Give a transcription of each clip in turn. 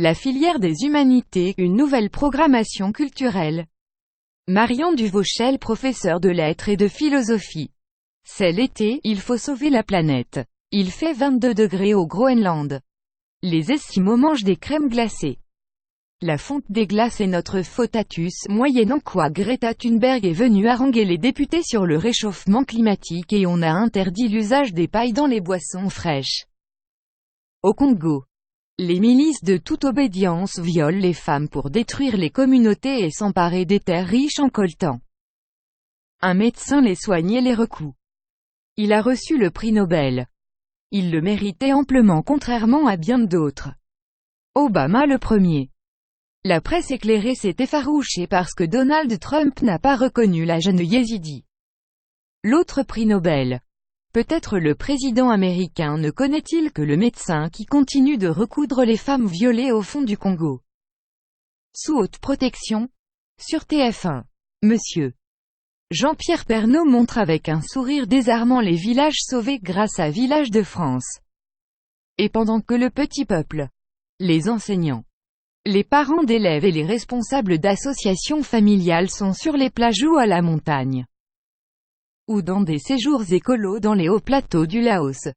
La filière des humanités, une nouvelle programmation culturelle. Marion Duvauchel, professeure de lettres et de philosophie. C'est l'été, il faut sauver la planète. Il fait 22 degrés au Groenland. Les Esquimaux mangent des crèmes glacées. La fonte des glaces est notre faudatus, moyennant quoi Greta Thunberg est venue haranguer les députés sur le réchauffement climatique et on a interdit l'usage des pailles dans les boissons fraîches. Au Congo, les milices de toute obédience violent les femmes pour détruire les communautés et s'emparer des terres riches en coltan. Un médecin les soigne et les recoue. Il a reçu le prix Nobel. Il le méritait amplement contrairement à bien d'autres. Obama le premier. La presse éclairée s'est effarouchée parce que Donald Trump n'a pas reconnu la jeune yézidi. L'autre prix Nobel. Peut-être le président américain ne connaît-il que le médecin qui continue de recoudre les femmes violées au fond du Congo. Sous haute protection. Sur TF1. Monsieur Jean-Pierre Pernaut montre avec un sourire désarmant les villages sauvés grâce à Village de France. Et pendant que le petit peuple, les enseignants, les parents d'élèves et les responsables d'associations familiales sont sur les plages ou à la montagne. Ou dans des séjours écolos dans les hauts plateaux du Laos.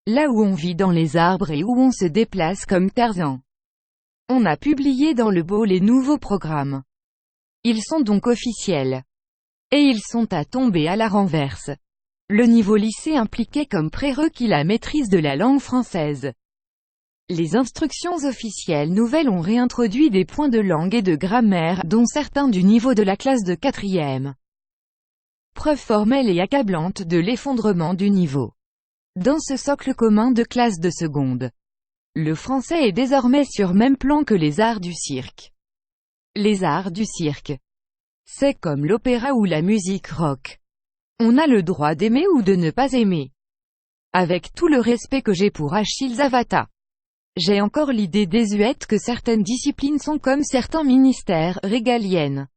Là où on vit dans les arbres et où on se déplace comme Tarzan. On a publié dans le beau les nouveaux programmes. Ils sont donc officiels. Et ils sont à tomber à la renverse. Le niveau lycée impliquait comme prérequis la maîtrise de la langue française. Les instructions officielles nouvelles ont réintroduit des points de langue et de grammaire, dont certains du niveau de la classe de 4e. Preuve formelle et accablante de l'effondrement du niveau. Dans ce socle commun de classe de seconde, le français est désormais sur même plan que les arts du cirque. Les arts du cirque. C'est comme l'opéra ou la musique rock. On a le droit d'aimer ou de ne pas aimer. Avec tout le respect que j'ai pour Achille Zavata. J'ai encore l'idée désuète que certaines disciplines sont comme certains ministères, régaliennes.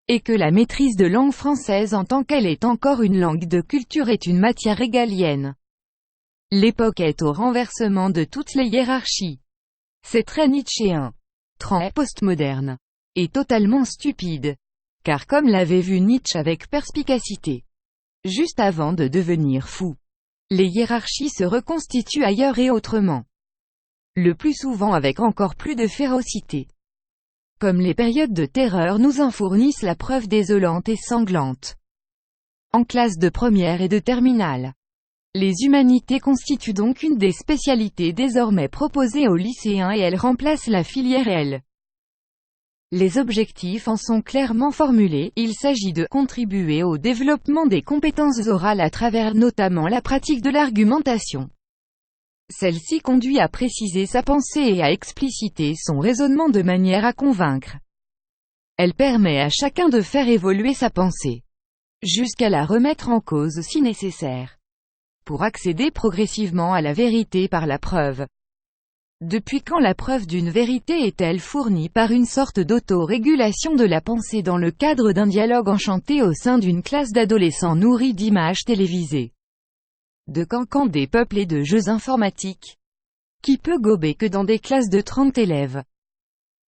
Et que la maîtrise de langue française en tant qu'elle est encore une langue de culture est une matière régalienne. L'époque est au renversement de toutes les hiérarchies. C'est très nietzschéen. Très postmoderne. Et totalement stupide. Car comme l'avait vu Nietzsche avec perspicacité. Juste avant de devenir fou. Les hiérarchies se reconstituent ailleurs et autrement. Le plus souvent avec encore plus de férocité. Comme les périodes de terreur nous en fournissent la preuve désolante et sanglante. En classe de première et de terminale. Les humanités constituent donc une des spécialités désormais proposées aux lycéens et elles remplacent la filière L. Les objectifs en sont clairement formulés, il s'agit de contribuer au développement des compétences orales à travers notamment la pratique de l'argumentation. Celle-ci conduit à préciser sa pensée et à expliciter son raisonnement de manière à convaincre. Elle permet à chacun de faire évoluer sa pensée, jusqu'à la remettre en cause si nécessaire, pour accéder progressivement à la vérité par la preuve. Depuis quand la preuve d'une vérité est-elle fournie par une sorte d'auto-régulation de la pensée dans le cadre d'un dialogue enchanté au sein d'une classe d'adolescents nourris d'images télévisées, de cancans des peuples et de jeux informatiques? Qui peut gober que dans des classes de 30 élèves?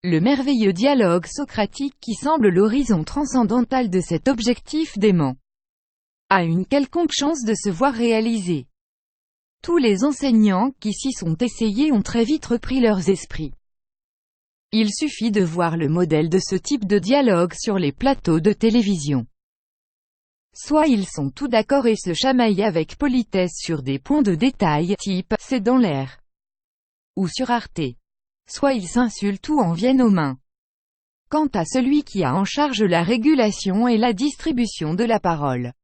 Le merveilleux dialogue socratique qui semble l'horizon transcendantal de cet objectif dément a une quelconque chance de se voir réalisé. Tous les enseignants qui s'y sont essayés ont très vite repris leurs esprits. Il suffit de voir le modèle de ce type de dialogue sur les plateaux de télévision. Soit ils sont tout d'accord et se chamaillent avec politesse sur des points de détail, type « c'est dans l'air » ou sur Arte. Soit ils s'insultent ou en viennent aux mains. Quant à celui qui a en charge la régulation et la distribution de la parole,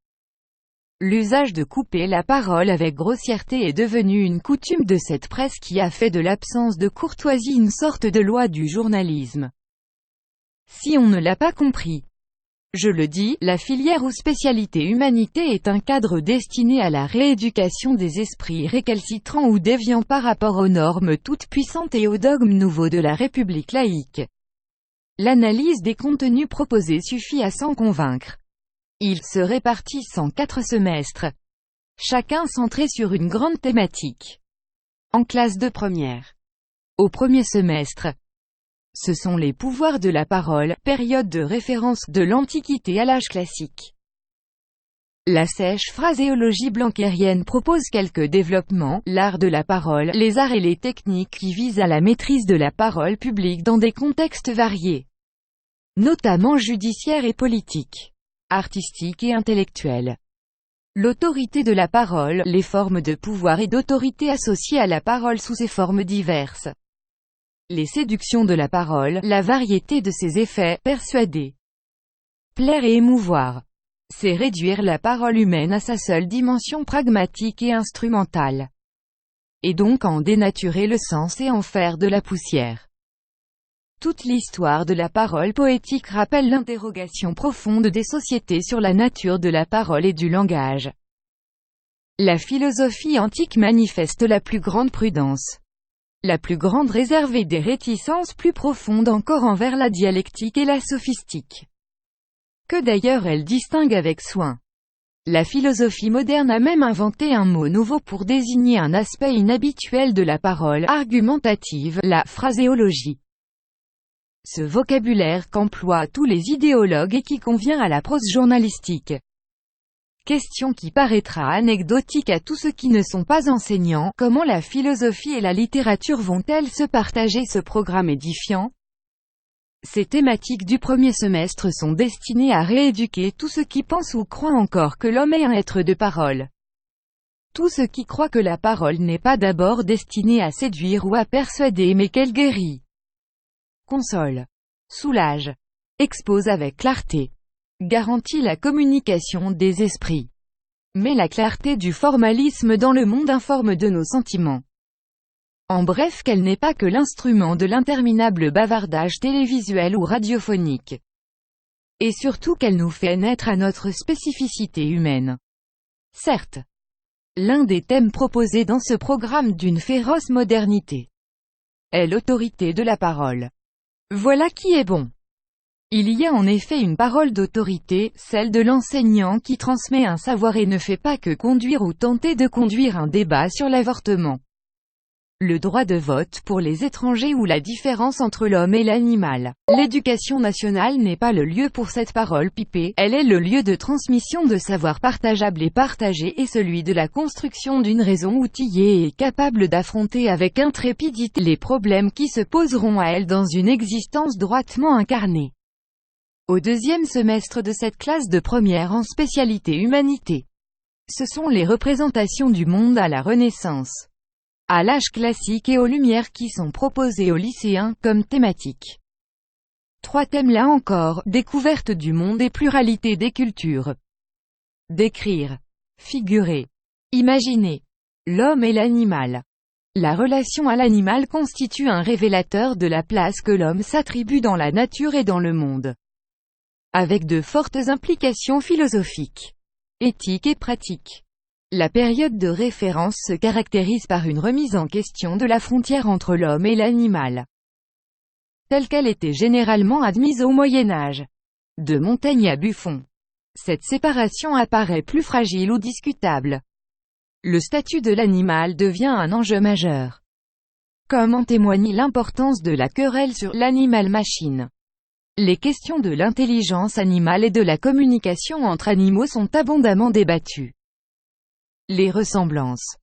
l'usage de couper la parole avec grossièreté est devenu une coutume de cette presse qui a fait de l'absence de courtoisie une sorte de loi du journalisme. Si on ne l'a pas compris, je le dis, la filière ou spécialité humanité est un cadre destiné à la rééducation des esprits récalcitrants ou déviants par rapport aux normes toutes puissantes et aux dogmes nouveaux de la République laïque. L'analyse des contenus proposés suffit à s'en convaincre. Ils se répartissent en 4 semestres, chacun centré sur une grande thématique. En classe de première, Au premier semestre. Ce sont les pouvoirs de la parole, période de référence de l'Antiquité à l'âge classique. La sèche phraséologie blancarienne propose quelques développements, l'art de la parole, les arts et les techniques qui visent à la maîtrise de la parole publique dans des contextes variés, notamment judiciaires et politiques, artistiques et intellectuels. L'autorité de la parole, les formes de pouvoir et d'autorité associées à la parole sous ses formes diverses. Les séductions de la parole, la variété de ses effets, persuader, plaire et émouvoir. C'est réduire la parole humaine à sa seule dimension pragmatique et instrumentale. Et donc en dénaturer le sens et en faire de la poussière. Toute l'histoire de la parole poétique rappelle l'interrogation profonde des sociétés sur la nature de la parole et du langage. La philosophie antique manifeste la plus grande prudence, la plus grande réserve et des réticences plus profondes encore envers la dialectique et la sophistique, que d'ailleurs elle distingue avec soin. La philosophie moderne a même inventé un mot nouveau pour désigner un aspect inhabituel de la parole argumentative, la phraséologie. Ce vocabulaire qu'emploient tous les idéologues et qui convient à la prose journalistique. Question qui paraîtra anecdotique à tous ceux qui ne sont pas enseignants, comment la philosophie et la littérature vont-elles se partager ce programme édifiant? Ces thématiques du premier semestre sont destinées à rééduquer tous ceux qui pensent ou croient encore que l'homme est un être de parole. Tous ceux qui croient que la parole n'est pas d'abord destinée à séduire ou à persuader mais qu'elle guérit, console, soulage, expose avec clarté, garantit la communication des esprits, met la clarté du formalisme dans le monde informe de nos sentiments. En bref, qu'elle n'est pas que l'instrument de l'interminable bavardage télévisuel ou radiophonique. Et surtout qu'elle nous fait naître à notre spécificité humaine. Certes, l'un des thèmes proposés dans ce programme d'une féroce modernité est l'autorité de la parole. Voilà qui est bon. Il y a en effet une parole d'autorité, celle de l'enseignant qui transmet un savoir et ne fait pas que conduire ou tenter de conduire un débat sur l'avortement, le droit de vote pour les étrangers ou la différence entre l'homme et l'animal. L'éducation nationale n'est pas le lieu pour cette parole pipée, elle est le lieu de transmission de savoir partageable et partagé et celui de la construction d'une raison outillée et capable d'affronter avec intrépidité les problèmes qui se poseront à elle dans une existence droitement incarnée. Au deuxième semestre de cette classe de première en spécialité humanité, ce sont les représentations du monde à la Renaissance, à l'âge classique et aux Lumières qui sont proposées aux lycéens comme thématiques. Trois thèmes là encore, découverte du monde et pluralité des cultures. Décrire, figurer, imaginer. L'homme et l'animal. La relation à l'animal constitue un révélateur de la place que l'homme s'attribue dans la nature et dans le monde, avec de fortes implications philosophiques, éthiques et pratiques. La période de référence se caractérise par une remise en question de la frontière entre l'homme et l'animal, telle qu'elle était généralement admise au Moyen Âge. De Montaigne à Buffon, cette séparation apparaît plus fragile ou discutable. Le statut de l'animal devient un enjeu majeur, comme en témoigne l'importance de la querelle sur l'animal-machine. Les questions de l'intelligence animale et de la communication entre animaux sont abondamment débattues. Les ressemblances,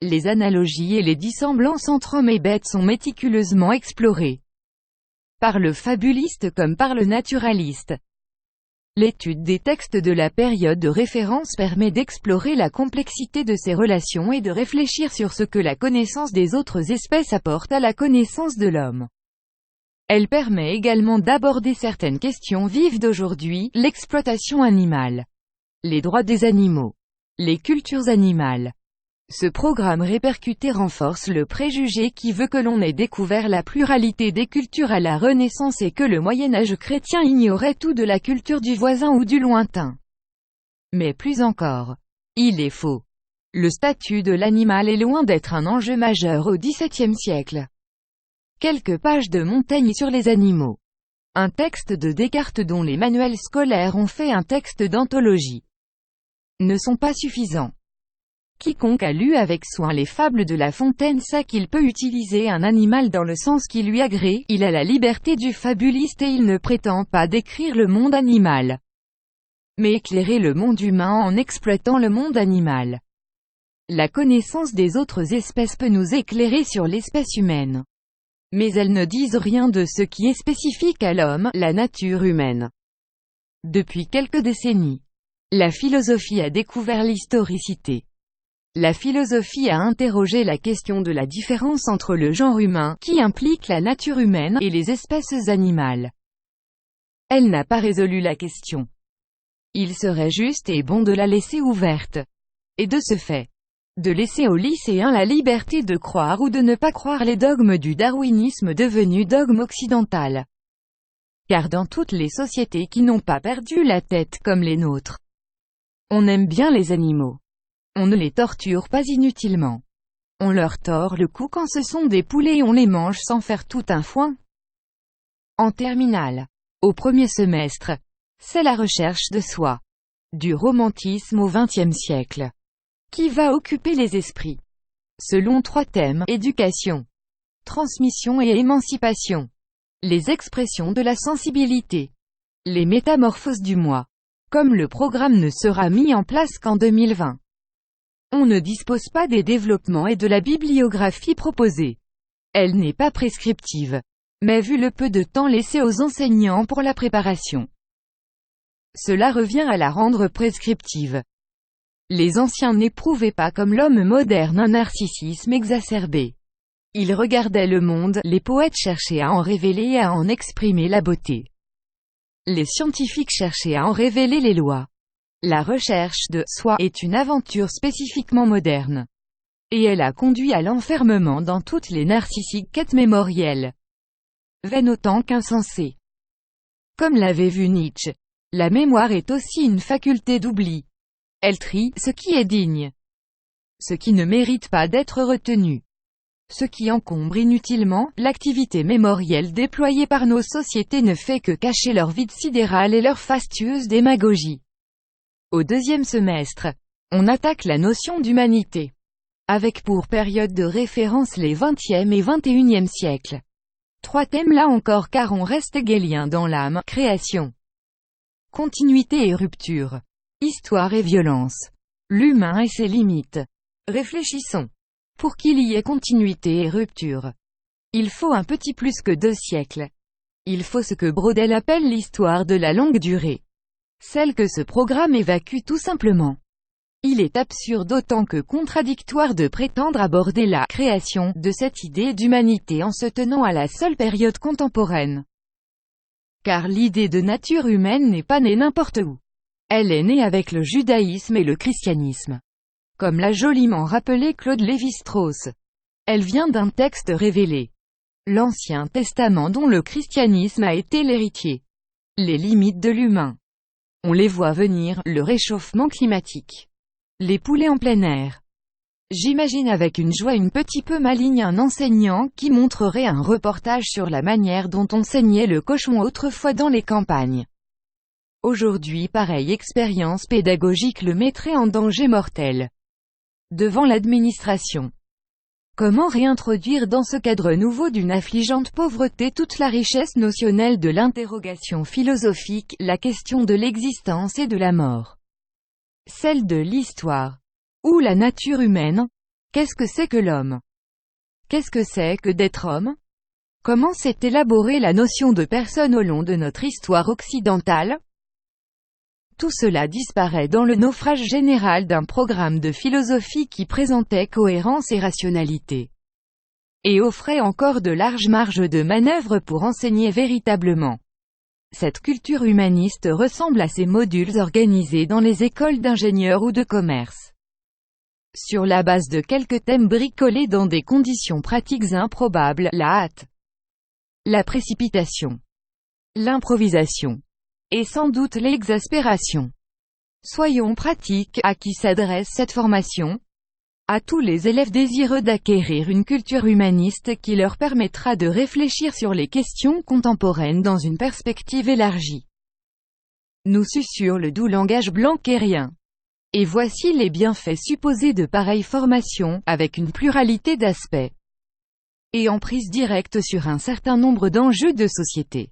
les analogies et les dissemblances entre hommes et bêtes sont méticuleusement explorées, par le fabuliste comme par le naturaliste. L'étude des textes de la période de référence permet d'explorer la complexité de ces relations et de réfléchir sur ce que la connaissance des autres espèces apporte à la connaissance de l'homme. Elle permet également d'aborder certaines questions vives d'aujourd'hui, l'exploitation animale, les droits des animaux, les cultures animales. Ce programme répercuté renforce le préjugé qui veut que l'on ait découvert la pluralité des cultures à la Renaissance et que le Moyen-Âge chrétien ignorait tout de la culture du voisin ou du lointain. Mais plus encore, il est faux. Le statut de l'animal est loin d'être un enjeu majeur au XVIIe siècle. Quelques pages de Montaigne sur les animaux. Un texte de Descartes dont les manuels scolaires ont fait un texte d'anthologie, ne sont pas suffisants. Quiconque a lu avec soin les fables de La Fontaine sait qu'il peut utiliser un animal dans le sens qui lui agrée, il a la liberté du fabuliste et il ne prétend pas décrire le monde animal, mais éclairer le monde humain en exploitant le monde animal. La connaissance des autres espèces peut nous éclairer sur l'espèce humaine, mais elles ne disent rien de ce qui est spécifique à l'homme, la nature humaine. Depuis quelques décennies, la philosophie a découvert l'historicité. La philosophie a interrogé la question de la différence entre le genre humain, qui implique la nature humaine, et les espèces animales. Elle n'a pas résolu la question. Il serait juste et bon de la laisser ouverte. Et de ce fait, de laisser aux lycéens la liberté de croire ou de ne pas croire les dogmes du darwinisme devenu dogme occidental. Car dans toutes les sociétés qui n'ont pas perdu la tête comme les nôtres, on aime bien les animaux. On ne les torture pas inutilement. On leur tord le cou quand ce sont des poulets et on les mange sans faire tout un foin. En terminale, au premier semestre, c'est la recherche de soi, du romantisme au XXe siècle, qui va occuper les esprits. Selon 3 thèmes, éducation, transmission et émancipation. Les expressions de la sensibilité. Les métamorphoses du moi. Comme le programme ne sera mis en place qu'en 2020. On ne dispose pas des développements et de la bibliographie proposée. Elle n'est pas prescriptive. Mais vu le peu de temps laissé aux enseignants pour la préparation, cela revient à la rendre prescriptive. Les anciens n'éprouvaient pas comme l'homme moderne un narcissisme exacerbé. Ils regardaient le monde, les poètes cherchaient à en révéler et à en exprimer la beauté. Les scientifiques cherchaient à en révéler les lois. La recherche de soi est une aventure spécifiquement moderne. Et elle a conduit à l'enfermement dans toutes les narcissiques quêtes mémorielles, vaines autant qu'insensées. Comme l'avait vu Nietzsche, la mémoire est aussi une faculté d'oubli. Elle trie ce qui est digne, ce qui ne mérite pas d'être retenu, ce qui encombre inutilement. L'activité mémorielle déployée par nos sociétés ne fait que cacher leur vide sidéral et leur fastueuse démagogie. Au deuxième semestre, on attaque la notion d'humanité, avec pour période de référence les 20e et 21e siècles. 3 thèmes là encore car on reste hegelien dans l'âme, création, continuité et rupture, histoire et violence, l'humain et ses limites. Réfléchissons. Pour qu'il y ait continuité et rupture, il faut un petit plus que 2 siècles. Il faut ce que Braudel appelle l'histoire de la longue durée. Celle que ce programme évacue tout simplement. Il est absurde autant que contradictoire de prétendre aborder la création de cette idée d'humanité en se tenant à la seule période contemporaine. Car l'idée de nature humaine n'est pas née n'importe où. Elle est née avec le judaïsme et le christianisme. Comme l'a joliment rappelé Claude Lévi-Strauss. Elle vient d'un texte révélé, l'Ancien Testament dont le christianisme a été l'héritier. Les limites de l'humain. On les voit venir, le réchauffement climatique. Les poulets en plein air. J'imagine avec une joie un petit peu maligne un enseignant qui montrerait un reportage sur la manière dont on saignait le cochon autrefois dans les campagnes. Aujourd'hui pareille expérience pédagogique le mettrait en danger mortel. Devant l'administration. Comment réintroduire dans ce cadre nouveau d'une affligeante pauvreté toute la richesse notionnelle de l'interrogation philosophique, la question de l'existence et de la mort, celle de l'histoire, ou la nature humaine? Qu'est-ce que c'est que l'homme? Qu'est-ce que c'est que d'être homme? Comment s'est élaborée la notion de personne au long de notre histoire occidentale? Tout cela disparaît dans le naufrage général d'un programme de philosophie qui présentait cohérence et rationalité, et offrait encore de larges marges de manœuvre pour enseigner véritablement. Cette culture humaniste ressemble à ces modules organisés dans les écoles d'ingénieurs ou de commerce, sur la base de quelques thèmes bricolés dans des conditions pratiques improbables, la hâte, la précipitation, l'improvisation, et sans doute l'exaspération. Soyons pratiques. À qui s'adresse cette formation? À tous les élèves désireux d'acquérir une culture humaniste qui leur permettra de réfléchir sur les questions contemporaines dans une perspective élargie. Nous susurre le doux langage blanquérien. Et voici les bienfaits supposés de pareilles formations, avec une pluralité d'aspects et en prise directe sur un certain nombre d'enjeux de société.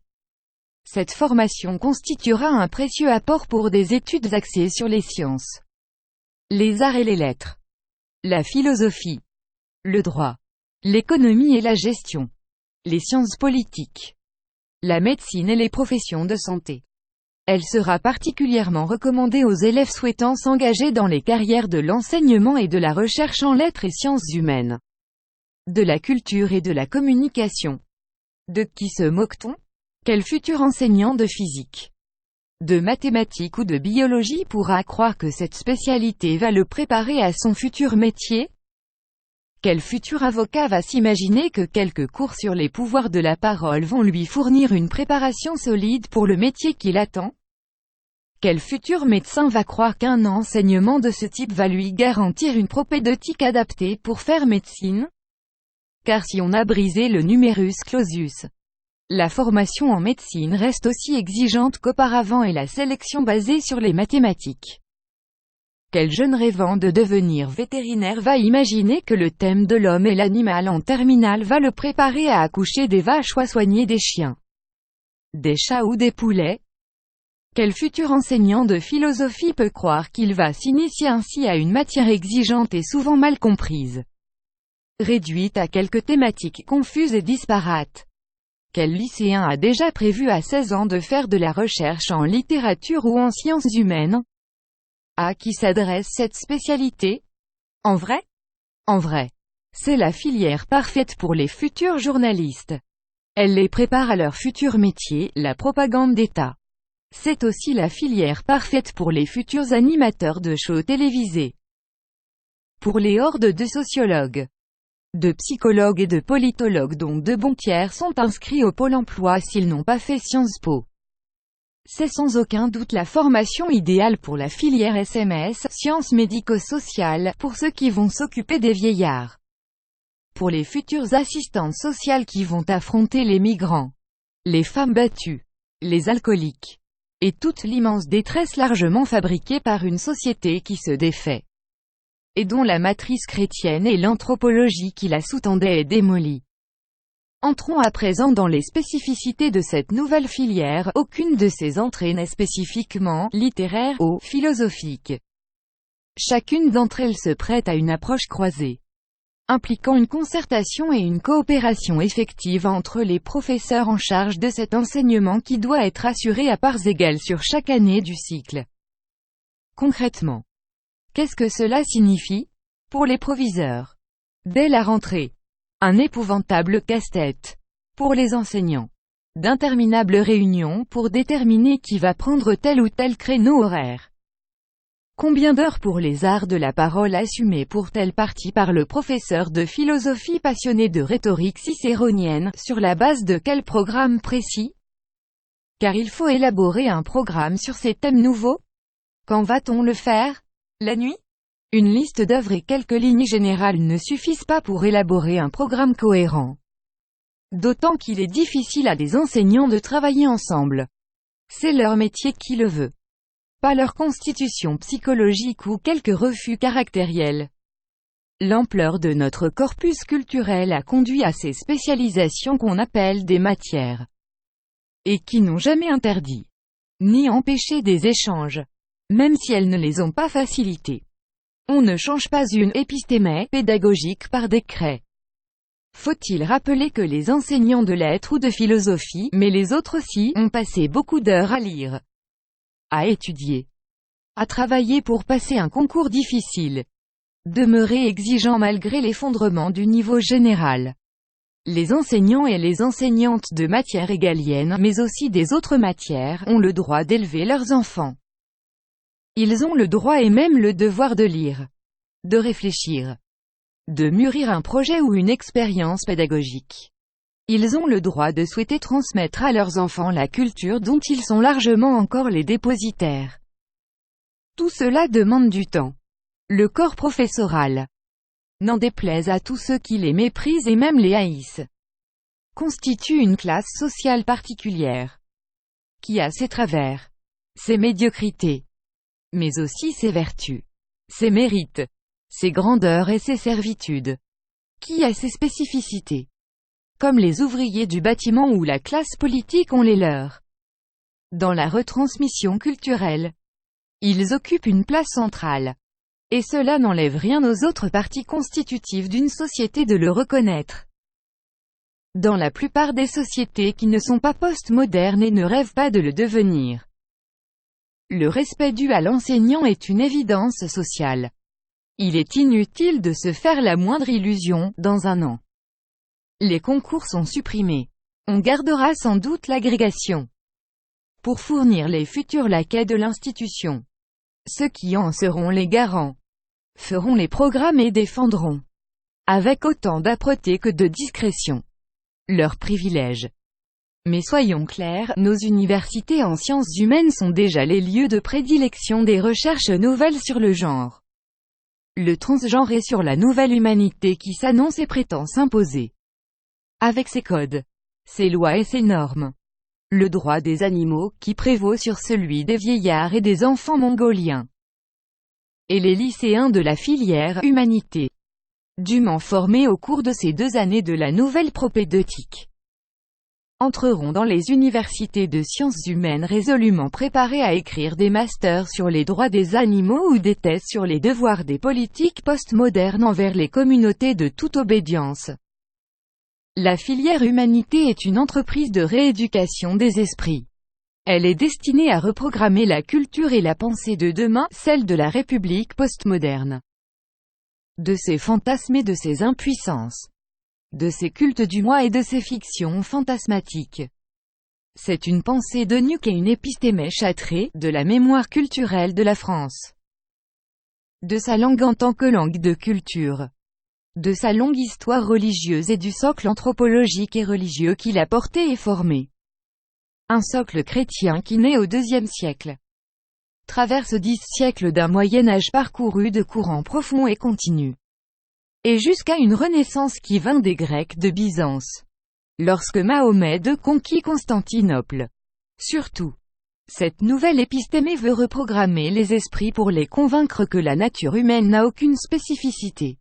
Cette formation constituera un précieux apport pour des études axées sur les sciences, les arts et les lettres, la philosophie, le droit, l'économie et la gestion, les sciences politiques, la médecine et les professions de santé. Elle sera particulièrement recommandée aux élèves souhaitant s'engager dans les carrières de l'enseignement et de la recherche en lettres et sciences humaines, de la culture et de la communication. De qui se moque-t-on? Quel futur enseignant de physique, de mathématiques ou de biologie pourra croire que cette spécialité va le préparer à son futur métier? Quel futur avocat va s'imaginer que quelques cours sur les pouvoirs de la parole vont lui fournir une préparation solide pour le métier qui l'attend? Quel futur médecin va croire qu'un enseignement de ce type va lui garantir une propédeutique adaptée pour faire médecine? Car si on a brisé le numerus clausus, la formation en médecine reste aussi exigeante qu'auparavant et la sélection basée sur les mathématiques. Quel jeune rêvant de devenir vétérinaire va imaginer que le thème de l'homme et l'animal en terminale va le préparer à accoucher des vaches ou à soigner des chiens, des chats ou des poulets? Quel futur enseignant de philosophie peut croire qu'il va s'initier ainsi à une matière exigeante et souvent mal comprise, réduite à quelques thématiques confuses et disparates? Quel lycéen a déjà prévu à 16 ans de faire de la recherche en littérature ou en sciences humaines? À qui s'adresse cette spécialité? En vrai? En vrai, c'est la filière parfaite pour les futurs journalistes. Elle les prépare à leur futur métier, la propagande d'État. C'est aussi la filière parfaite pour les futurs animateurs de shows télévisés. Pour les hordes de sociologues, de psychologues et de politologues dont de bons tiers sont inscrits au Pôle emploi s'ils n'ont pas fait Sciences Po. C'est sans aucun doute la formation idéale pour la filière SMS, sciences médico-sociales, pour ceux qui vont s'occuper des vieillards. Pour les futures assistantes sociales qui vont affronter les migrants, les femmes battues, les alcooliques, et toute l'immense détresse largement fabriquée par une société qui se défait, et dont la matrice chrétienne et l'anthropologie qui la sous-tendait est démolie. Entrons à présent dans les spécificités de cette nouvelle filière. Aucune de ces entrées n'est spécifiquement littéraire ou philosophique. Chacune d'entre elles se prête à une approche croisée, impliquant une concertation et une coopération effective entre les professeurs en charge de cet enseignement qui doit être assuré à parts égales sur chaque année du cycle. Concrètement, qu'est-ce que cela signifie? Pour les proviseurs, dès la rentrée, un épouvantable casse-tête. Pour les enseignants, d'interminables réunions pour déterminer qui va prendre tel ou tel créneau horaire. Combien d'heures pour les arts de la parole assumés pour telle partie par le professeur de philosophie passionné de rhétorique cicéronienne, sur la base de quel programme précis? Car il faut élaborer un programme sur ces thèmes nouveaux. Quand va-t-on le faire? La nuit? Une liste d'œuvres et quelques lignes générales ne suffisent pas pour élaborer un programme cohérent. D'autant qu'il est difficile à des enseignants de travailler ensemble. C'est leur métier qui le veut, pas leur constitution psychologique ou quelques refus caractériels. L'ampleur de notre corpus culturel a conduit à ces spécialisations qu'on appelle des matières, et qui n'ont jamais interdit, ni empêché des échanges, même si elles ne les ont pas facilités. On ne change pas une épistémée pédagogique par décret. Faut-il rappeler que les enseignants de lettres ou de philosophie, mais les autres aussi, ont passé beaucoup d'heures à lire, à étudier, à travailler pour passer un concours difficile, demeurer exigeant malgré l'effondrement du niveau général. Les enseignants et les enseignantes de matières égaliennes, mais aussi des autres matières, ont le droit d'élever leurs enfants. Ils ont le droit et même le devoir de lire, de réfléchir, de mûrir un projet ou une expérience pédagogique. Ils ont le droit de souhaiter transmettre à leurs enfants la culture dont ils sont largement encore les dépositaires. Tout cela demande du temps. Le corps professoral, n'en déplaise à tous ceux qui les méprisent et même les haïssent, constitue une classe sociale particulière, qui a ses travers, ses médiocrités, mais aussi ses vertus. ses mérites, ses grandeurs et ses servitudes. Qui a ses spécificités. Comme les ouvriers du bâtiment ou la classe politique ont les leurs. Dans la retransmission culturelle, ils occupent une place centrale. Et cela n'enlève rien aux autres parties constitutives d'une société de le reconnaître. Dans la plupart des sociétés qui ne sont pas post-modernes et ne rêvent pas de le devenir, le respect dû à l'enseignant est une évidence sociale. Il est inutile de se faire la moindre illusion, dans un an. Les concours sont supprimés. On gardera sans doute l'agrégation pour fournir les futurs laquais de l'institution. Ceux qui en seront les garants feront les programmes et défendront, avec autant d'âpreté que de discrétion, leurs privilèges. Mais soyons clairs, nos universités en sciences humaines sont déjà les lieux de prédilection des recherches nouvelles sur le genre, le transgenre et sur la nouvelle humanité qui s'annonce et prétend s'imposer. Avec ses codes, ses lois et ses normes. Le droit des animaux, qui prévaut sur celui des vieillards et des enfants mongoliens. Et les lycéens de la filière « Humanité », dûment formés au cours de ces 2 années de la nouvelle propédeutique, entreront dans les universités de sciences humaines résolument préparés à écrire des masters sur les droits des animaux ou des thèses sur les devoirs des politiques postmodernes envers les communautés de toute obédience. La filière Humanité est une entreprise de rééducation des esprits. Elle est destinée à reprogrammer la culture et la pensée de demain, celle de la République postmoderne. De ses fantasmes et de ses impuissances. De ses cultes du moi et de ses fictions fantasmatiques. C'est une pensée de nuque et une épistémée châtrée, de la mémoire culturelle de la France. De sa langue en tant que langue de culture. De sa longue histoire religieuse et du socle anthropologique et religieux qu'il a porté et formé. Un socle chrétien qui naît au IIe siècle. Traverse 10 siècles d'un Moyen-Âge parcouru de courants profonds et continus. Et jusqu'à une Renaissance qui vint des Grecs de Byzance. Lorsque Mahomet II conquit Constantinople. Surtout, cette nouvelle épistémée veut reprogrammer les esprits pour les convaincre que la nature humaine n'a aucune spécificité.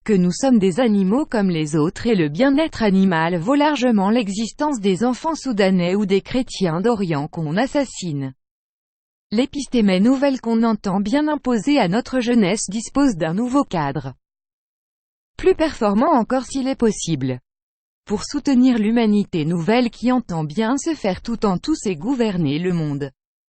Que nous sommes des animaux comme les autres et le bien-être animal vaut largement l'existence des enfants soudanais ou des chrétiens d'Orient qu'on assassine. L'épistémée nouvelle qu'on entend bien imposer à notre jeunesse dispose d'un nouveau cadre. Plus performant encore s'il est possible. Pour soutenir l'humanité nouvelle qui entend bien se faire tout en tous et gouverner le monde.